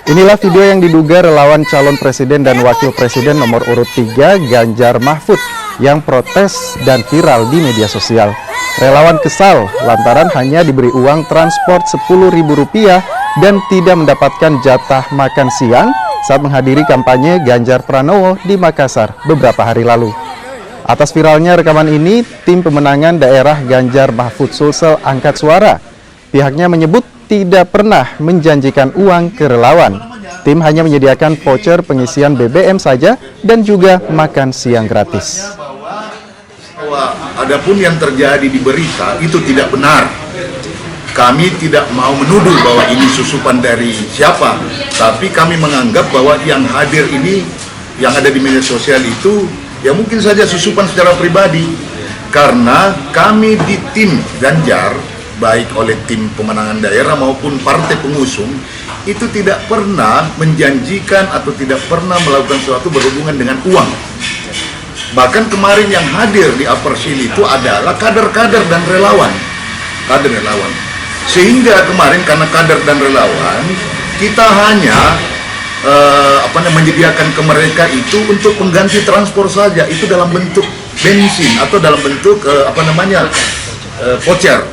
Inilah video yang diduga relawan calon presiden dan wakil presiden nomor urut 3 Ganjar Mahfud yang protes dan viral di media sosial. Relawan kesal lantaran hanya diberi uang transport Rp10.000 dan tidak mendapatkan jatah makan siang saat menghadiri kampanye Ganjar Pranowo di Makassar beberapa hari lalu. Atas viralnya rekaman ini, tim pemenangan daerah Ganjar Mahfud Sulsel angkat suara. Pihaknya menyebut tidak pernah menjanjikan uang ke relawan. Tim hanya menyediakan voucher pengisian BBM saja dan juga makan siang gratis. Bahwa adapun yang terjadi di berita itu tidak benar. Kami tidak mau menuduh bahwa ini susupan dari siapa, tapi kami menganggap bahwa yang hadir ini, yang ada di media sosial itu, ya mungkin saja susupan secara pribadi. Karena kami di tim Ganjar, baik oleh tim pemenangan daerah maupun partai pengusung, itu tidak pernah menjanjikan atau tidak pernah melakukan sesuatu berhubungan dengan uang. Bahkan kemarin yang hadir di Apersil itu adalah kader-kader dan relawan. Sehingga kemarin karena kader dan relawan, kita hanya menyediakan ke mereka itu untuk pengganti transport saja, itu dalam bentuk bensin atau dalam bentuk voucher.